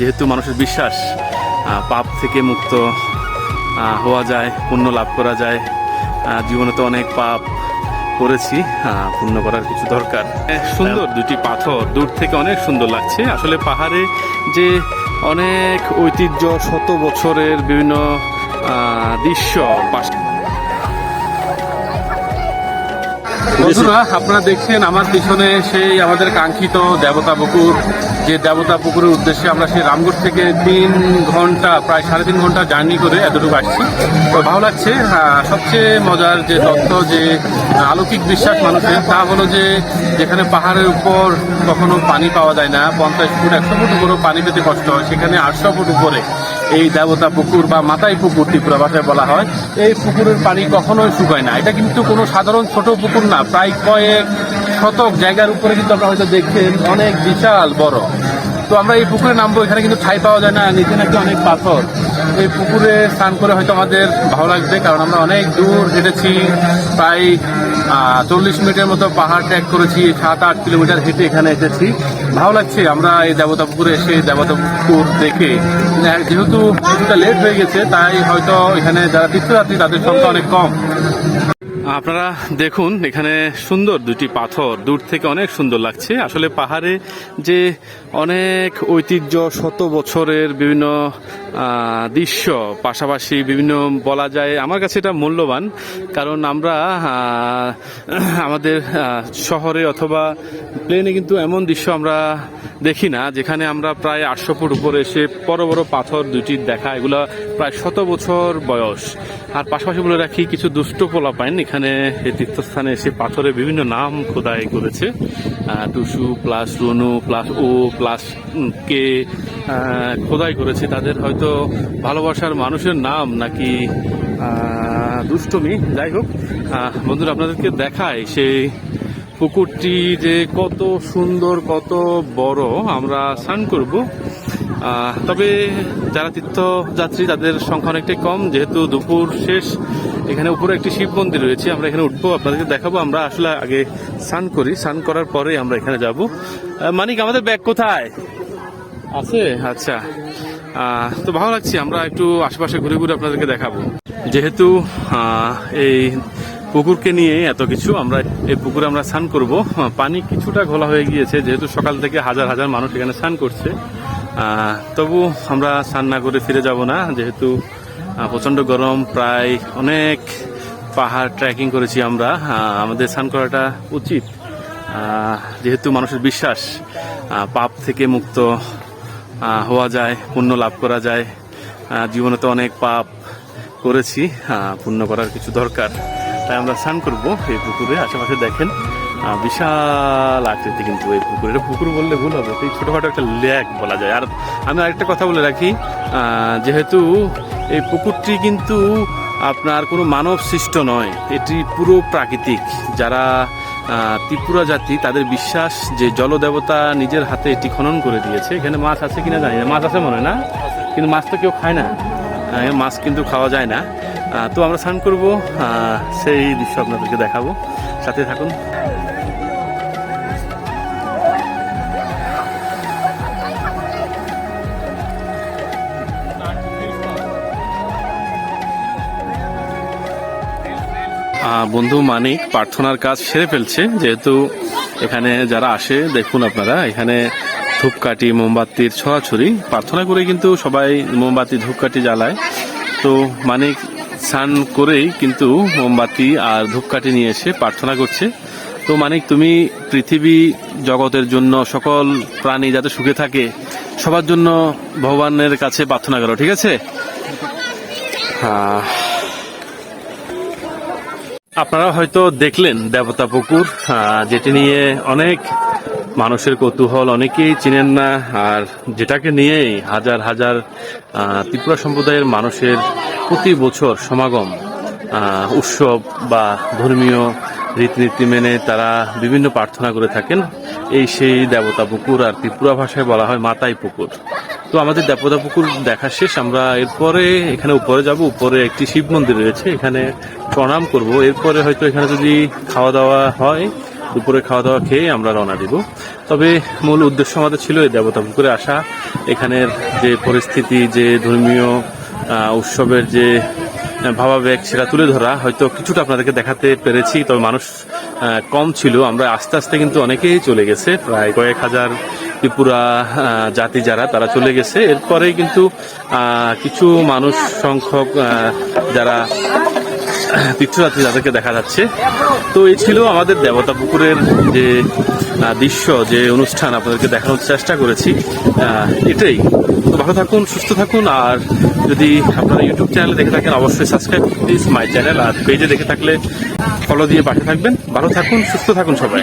যেহেতু মানুষের বিশ্বাস পাপ থেকে মুক্ত হওয়া যায়, পুণ্য লাভ করা যায়। জীবনে তো অনেক পাপ করেছি, পুণ্য করার কিছু দরকার। সুন্দর দুটি পাথর দূর থেকে অনেক সুন্দর লাগছে। আসলে পাহাড়ে যে অনেক ঐতিহ্য, শত বছরের বিভিন্ন দৃশ্য। বন্ধুরা, আপনারা দেখছেন আমার পিছনে সেই আমাদের কাঙ্ক্ষিত দেবতা পুকুর। যে দেবতা পুকুরের উদ্দেশ্যে আমরা সেই রামগড় থেকে 3 ঘন্টা, প্রায় 3.5 ঘন্টা জার্নি করে এতটুকু আসছি। তো ভালো লাগছে। সবচেয়ে মজার যে তথ্য, যে অলৌকিক বিশ্বাস মানুষের, তা হলো যে যেখানে পাহাড়ের উপর কখনো পানি পাওয়া যায় না, 50 ফুট 100 ফুট উপরেও পানি পেতে কষ্ট হয়, সেখানে 800 ফুট উপরে এই দেবতা পুকুর বা মাতাই পুকুর ত্রিপুরা ভাষায় বলা হয়। এই পুকুরের পানি কখনোই শুকায় না। এটা কিন্তু কোনো সাধারণ ছোট পুকুর না, প্রায় কয়েক শতক জায়গার উপরে কিন্তু আপনারা হয়তো দেখছেন, অনেক বিশাল বড়। তো আমরা এই পুকুরে নামবো, এখানে কিন্তু ঠাই পাওয়া যায় না, নিচে নাকি অনেক পাথর। এই পুকুরে স্নান করে হয়তো আমাদের ভালো লাগবে, কারণ আমরা অনেক দূর হেঁটেছি, প্রায় 40 মিনিটের মতো পাহাড় ট্রেক করেছি, 7-8 কিলোমিটার হেঁটে এখানে এসেছি। ভালো লাগছে। আমরা এই দেবতা পুকুরে এসে দেবতা পুকুর দেখে, যেহেতু কিছুটা লেট হয়ে গেছে, তাই হয়তো এখানে যারা তীর্থযাত্রী তাদের সংখ্যা অনেক কম। আপনারা দেখুন, এখানে সুন্দর দুটি পাথর দূর থেকে অনেক সুন্দর লাগছে। আসলে পাহাড়ে যে অনেক ঐতিহ্য, শত বছরের বিভিন্ন দৃশ্য, পাশাপাশি বিভিন্ন বলা যায়, আমার কাছে এটা মূল্যবান। কারণ আমরা আমাদের শহরে অথবা প্লেনে কিন্তু এমন দৃশ্য আমরা দেখি না, যেখানে আমরা প্রায় 800 ফুট উপরে এসে বড় বড় পাথর দুটির দেখা। এগুলো প্রায় 100 বছর বয়স। আর পাশাপাশি বলে রাখি, কিছু দুষ্ট পোলাপাইন এখানে এই তীর্থস্থানে এসে পাথরে বিভিন্ন নাম খোদাই করেছে। টুসু প্লাস রনু প্লাস ও প্লাস কে খোদাই করেছে। তাদের হয়তো ভালোবাসার মানুষের নাম নাকি দুষ্টমি। যাই হোক বন্ধুরা, আপনাদেরকে দেখায় সেই পুকুরটি যে কত সুন্দর, কত বড়। আমরা স্নান করব, তবে যারা তীর্থযাত্রী তাদের সংখ্যা অনেকটাই কম, যেহেতু দুপুর শেষ। এখানে উপরে একটি শিব মন্দির রয়েছে, আমরা এখানে উঠবো, আপনাদেরকে দেখাবো। আমরা আসলে আগে স্নান করি, স্নান করার পরে আমরা এখানে যাব। মানিক, আমাদের ব্যাগ কোথায় আছে? আচ্ছা, তো ভালো লাগছে। আমরা একটু আশেপাশে ঘুরে ঘুরে আপনাদেরকে দেখাবো। যেহেতু এই পুকুরকে নিয়ে এত কিছু, আমরা এই পুকুরে আমরা স্নান করব। পানি কিছুটা ঘোলা হয়ে গিয়েছে, যেহেতু সকাল থেকে হাজার হাজার মানুষ এখানে স্নান করছে। তবু আমরা স্নান না করে ফিরে যাব না, যেহেতু প্রচন্ড গরম। প্রায় অনেক পাহাড় ট্রেকিং করেছি আমরা, আমাদের স্নান করাটা উচিত। যেহেতু মানুষের বিশ্বাস পাপ থেকে মুক্ত হওয়া যায়, পুণ্য লাভ করা যায়। জীবনে তো অনেক পাপ করেছি, পুণ্য করার কিছু দরকার। তাই আমরা স্নান করব এই পুকুরে। আশেপাশে দেখেন বিশাল আকৃতি কিন্তু এই পুকুর। এটা পুকুর বললে ভুল হবে, এই ছোটখাটো একটা লেক বলা যায়। আর আমি আরেকটা কথা বলে রাখি, যেহেতু এই পুকুরটি কিন্তু আপনার কোনো মানব সৃষ্ট নয়, এটি পুরো প্রাকৃতিক। যারা ত্রিপুরা জাতি, তাদের বিশ্বাস যে জলদেবতা নিজের হাতে এটি খনন করে দিয়েছে। এখানে মাছ আছে কিনা জানি না, মাছ আছে মনে হয় না, কিন্তু মাছ তো কেউ খায় না, মাছ কিন্তু খাওয়া যায় না। তো আমরা স্নান করব, সেই দৃশ্য আপনাদেরকে দেখাবো, সাথে থাকুন। বন্ধু মানিক প্রার্থনার কাজ সেরে ফেলছে, যেহেতু এখানে যারা আসে, দেখুন আপনারা, এখানে ধূপকাঠি মোমবাতির ছড়াছড়ি, প্রার্থনা করে কিন্তু সবাই মোমবাতি ধূপকাঠি জ্বালায়। তো মানিক স্নান করেই কিন্তু মোমবাতি আর ধূপকাঠি নিয়ে এসে প্রার্থনা করছে। তো মানিক, তুমি পৃথিবী জগতের জন্য, সকল প্রাণী যাতে সুখে থাকে, সবার জন্য ভগবানের কাছে প্রার্থনা করো, ঠিক আছে? আপনারা হয়তো দেখলেন দেবতা পুকুর, যেটি নিয়ে অনেক মানুষের কৌতূহল, অনেকেই চিনেন না। আর যেটাকে নিয়েই হাজার হাজার ত্রিপুরা সম্প্রদায়ের মানুষের প্রতি বছর সমাগম, উৎসব বা ধর্মীয় রীতিনীতি মেনে তারা বিভিন্ন প্রার্থনা করে থাকেন। এই সেই দেবতা পুকুর, আর ত্রিপুরা ভাষায় বলা হয় মাতাই পুকুর। তো আমাদের দেবতা পুকুর দেখা শেষ, আমরা এরপরে এখানে উপরে যাব। উপরে একটি শিব মন্দির রয়েছে, এখানে প্রণাম করব। এরপরে হয়তো এখানে যদি খাওয়া দাওয়া হয় দুপুরে খাওয়া দাওয়া খেয়ে আমরা রওনা দিব। তবে মূল উদ্দেশ্য আমাদের ছিল এই দেবতা পুকুরে আসা, এখানের যে পরিস্থিতি, যে ধর্মীয় উৎসবের যে ভাবাবেগ সেটা তুলে ধরা। হয়তো কিছুটা আপনাদেরকে দেখাতে পেরেছি, তবে মানুষ কম ছিল। আমরা আস্তে আস্তে কিন্তু অনেকেই চলে গেছে, প্রায় কয়েক হাজার ত্রিপুরা জাতি যারা তারা চলে গেছে। এরপরে কিন্তু কিছু মানুষ সংখ্যক যারা তীর্থযাত্রী তাদেরকে দেখা যাচ্ছে। তো এই ছিল আমাদের দেবতা পুকুরের যে দৃশ্য, যে অনুষ্ঠান আপনাদেরকে দেখানোর চেষ্টা করেছি, এটাই। তো ভালো থাকুন, সুস্থ থাকুন। আর যদি আপনারা ইউটিউব চ্যানেলে দেখে থাকেন অবশ্যই সাবস্ক্রাইব প্লিজ মাই চ্যানেল, আর পেজে দেখে থাকলে ফলো দিয়ে পাশে থাকবেন। ভালো থাকুন, সুস্থ থাকুন সবাই।